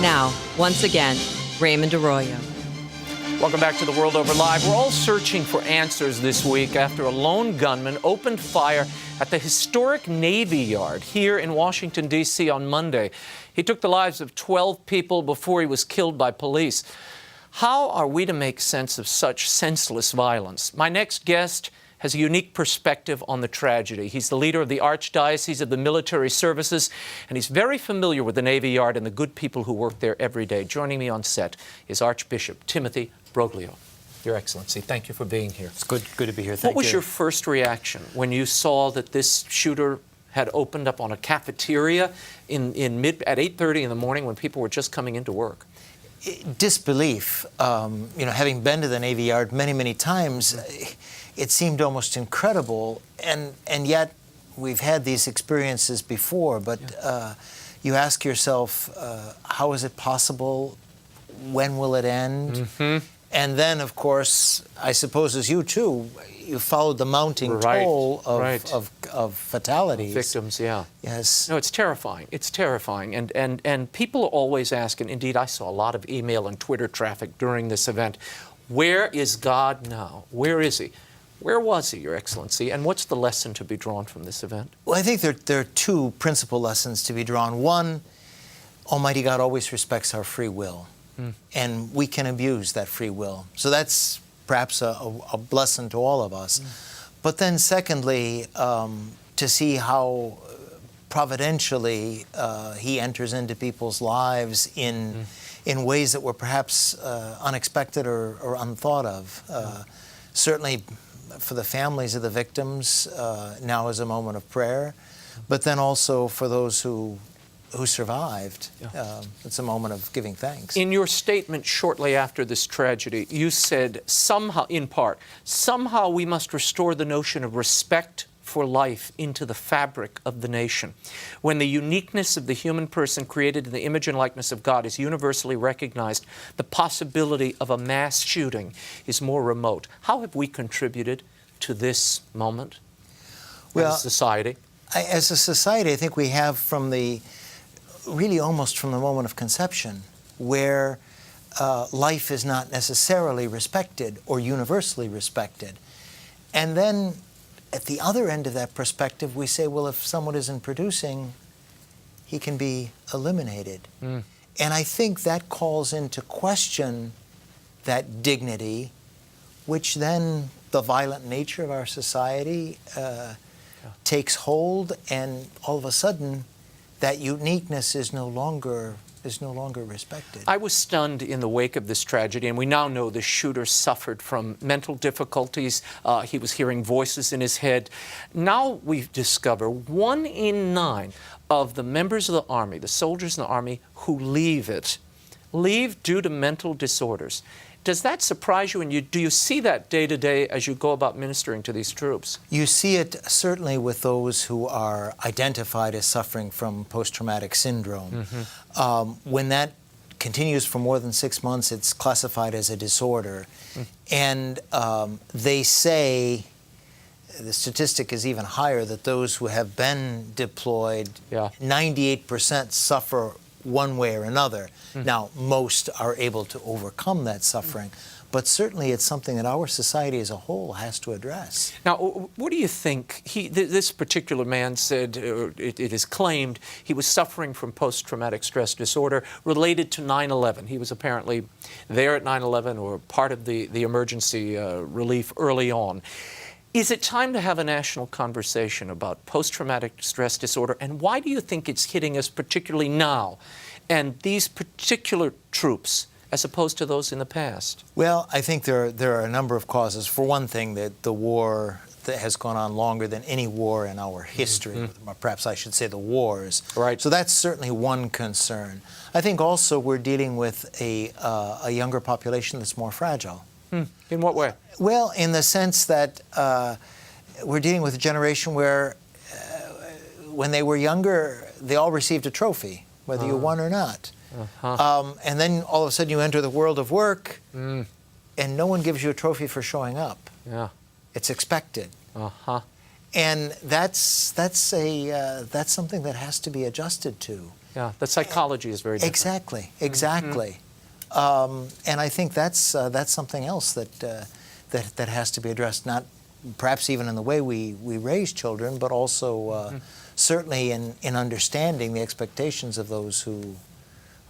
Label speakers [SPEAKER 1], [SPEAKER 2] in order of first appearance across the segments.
[SPEAKER 1] Now, once again, Raymond Arroyo.
[SPEAKER 2] Welcome back to the World Over Live. We're all searching for answers this week after a lone gunman opened fire at the historic Navy Yard here in Washington, D.C. on Monday. He took the lives of 12 people before he was killed by police. How are we to make sense of such senseless violence? My next guest has a unique perspective on the tragedy. He's the leader of the Archdiocese of the Military Services, and he's very familiar with the Navy Yard and the good people who work there every day. Joining me on set is Archbishop Timothy Broglio. Your Excellency, thank you for being here.
[SPEAKER 3] It's good to be here. Thank you.
[SPEAKER 2] What was your first reaction when you saw that this shooter had opened up on a cafeteria at 8:30 in the morning when people were just coming into work?
[SPEAKER 3] Disbelief. Having been to the Navy Yard many times, it seemed almost incredible, and yet we've had these experiences before. But you ask yourself, how is it possible? When will it end? Mm-hmm. And then, of course, I suppose as you too, you followed the mounting toll of fatalities.
[SPEAKER 2] Victims, yeah.
[SPEAKER 3] Yes.
[SPEAKER 2] No, it's terrifying. It's terrifying. And people are always asking, indeed, I saw a lot of email and Twitter traffic during this event, where is God now? Where is he? Where was he, Your Excellency? And what's the lesson to be drawn from this event?
[SPEAKER 3] Well, I think there are two principal lessons to be drawn. One, Almighty God always respects our free will. And we can abuse that free will. So that's perhaps a blessing to all of us. But then secondly, to see how providentially he enters into people's lives in ways that were perhaps unexpected or unthought of. Certainly for the families of the victims, now is a moment of prayer. But then also for those who survived, it's a moment of giving thanks.
[SPEAKER 2] In your statement shortly after this tragedy, you said somehow, in part, somehow we must restore the notion of respect for life into the fabric of the nation. When the uniqueness of the human person created in the image and likeness of God is universally recognized, the possibility of a mass shooting is more remote. How have we contributed to this moment as a society?
[SPEAKER 3] As a society, I think we have really almost from the moment of conception, where life is not necessarily respected or universally respected. And then at the other end of that perspective, we say, well, if someone isn't producing, he can be eliminated. And I think that calls into question that dignity, which then the violent nature of our society takes hold, and all of a sudden, that uniqueness is no longer respected.
[SPEAKER 2] I was stunned in the wake of this tragedy, and we now know the shooter suffered from mental difficulties. He was hearing voices in his head. Now we discover 1 in 9 of the members of the Army, the soldiers in the Army who leave due to mental disorders. Does that surprise you, and do you see that day to day as you go about ministering to these troops?
[SPEAKER 3] You see it certainly with those who are identified as suffering from post-traumatic syndrome. When that continues for more than 6 months, it's classified as a disorder. And they say, the statistic is even higher, that those who have been deployed, 98% suffer one way or another. Now, most are able to overcome that suffering, but certainly it's something that our society as a whole has to address.
[SPEAKER 2] Now, what do you think? This particular man said, it is claimed, he was suffering from post-traumatic stress disorder related to 9/11. He was apparently there at 9/11 or part of the emergency relief early on. Is it time to have a national conversation about post-traumatic stress disorder, and why do you think it's hitting us particularly now, and these particular troops, as opposed to those in the past?
[SPEAKER 3] Well, I think there are a number of causes. For one thing, that the war that has gone on longer than any war in our history, perhaps I should say the wars.
[SPEAKER 2] Right.
[SPEAKER 3] So that's certainly one concern. I think also we're dealing with a younger population that's more fragile.
[SPEAKER 2] In what way?
[SPEAKER 3] Well, in the sense that we're dealing with a generation where when they were younger, they all received a trophy, whether you won or not. And then all of a sudden you enter the world of work, and no one gives you a trophy for showing up.
[SPEAKER 2] Yeah.
[SPEAKER 3] It's expected. And that's something that has to be adjusted to.
[SPEAKER 2] Yeah, the psychology is very different.
[SPEAKER 3] Exactly, exactly. And I think that's something else that has to be addressed, not perhaps even in the way we raise children, but also certainly in understanding the expectations of those who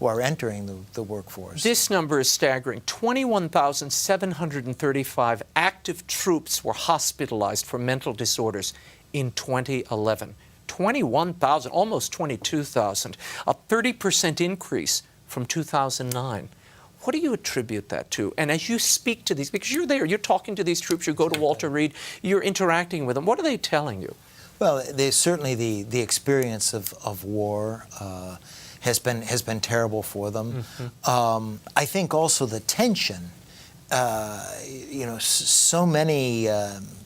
[SPEAKER 3] are entering the workforce.
[SPEAKER 2] This number is staggering. 21,735 active troops were hospitalized for mental disorders in 2011. 21,000, almost 22,000, a 30% increase from 2009. What do you attribute that to? And as you speak to these, because you're there, you're talking to these troops, you go to Walter Reed, you're interacting with them, what are they telling you?
[SPEAKER 3] Well, certainly the experience of war has been terrible for them. I think also the tension. So many,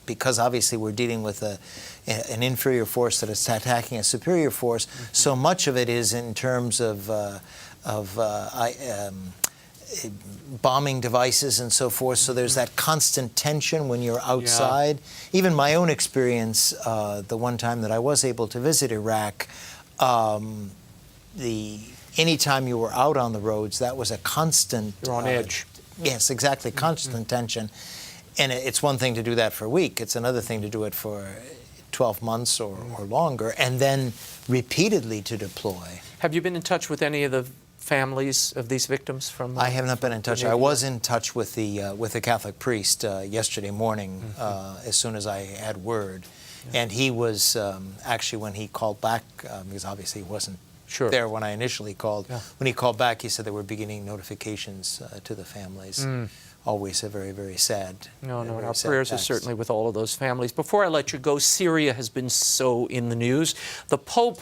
[SPEAKER 3] because obviously we're dealing with an inferior force that is attacking a superior force. So much of it is in terms of bombing devices and so forth. So there's that constant tension when you're outside. Yeah. Even my own experience, the one time that I was able to visit Iraq, anytime you were out on the roads, that was a constant.
[SPEAKER 2] You're on edge.
[SPEAKER 3] Yes, exactly. Constant tension. And it's one thing to do that for a week. It's another thing to do it for 12 months or longer, and then repeatedly to deploy.
[SPEAKER 2] Have you been in touch with any of the families of these victims from?
[SPEAKER 3] I have not been in touch. I was in touch with the Catholic priest yesterday morning as soon as I had word. Yeah. And he was actually, when he called back, because obviously he wasn't there when I initially called. Yeah. When he called back, he said they were beginning notifications to the families. Always a very, very sad.
[SPEAKER 2] Our prayers are certainly with all of those families. Before I let you go, Syria has been so in the news. The Pope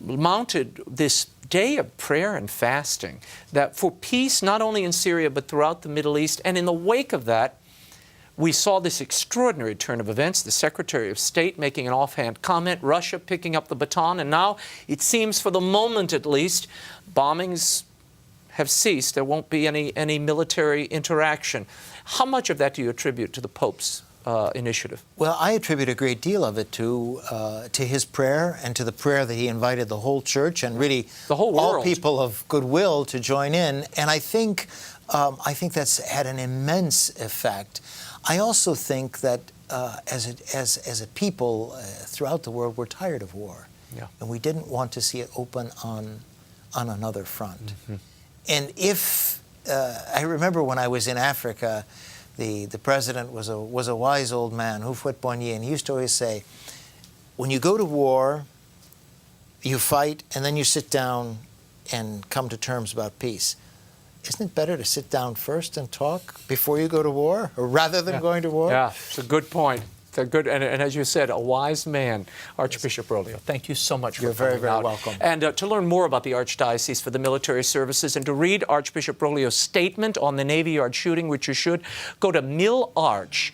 [SPEAKER 2] mounted this day of prayer and fasting that for peace, not only in Syria, but throughout the Middle East. And in the wake of that, we saw this extraordinary turn of events, the Secretary of State making an offhand comment, Russia picking up the baton, and now it seems, for the moment at least, bombings have ceased. There won't be any military interaction. How much of that do you attribute to the Pope's initiative?
[SPEAKER 3] Well, I attribute a great deal of it to his prayer and to the prayer that he invited the whole church and really
[SPEAKER 2] the whole world,
[SPEAKER 3] all people of goodwill to join in. And I think that's had an immense effect. I also think that as a people throughout the world, we're tired of war, and we didn't want to see it open on another front. And if I remember when I was in Africa, the president was a wise old man, Houphouët-Boigny, and he used to always say, when you go to war, you fight, and then you sit down and come to terms about peace. Isn't it better to sit down first and talk before you go to war, or rather than going to war?
[SPEAKER 2] Yeah, it's a good point. It's a good, and as you said, a wise man, Archbishop Broglio. Thank you so much for coming out.
[SPEAKER 3] You're very, very welcome.
[SPEAKER 2] And to learn more about the Archdiocese for the Military Services and to read Archbishop Broglio's statement on the Navy Yard shooting, which you should, go to milarch.org.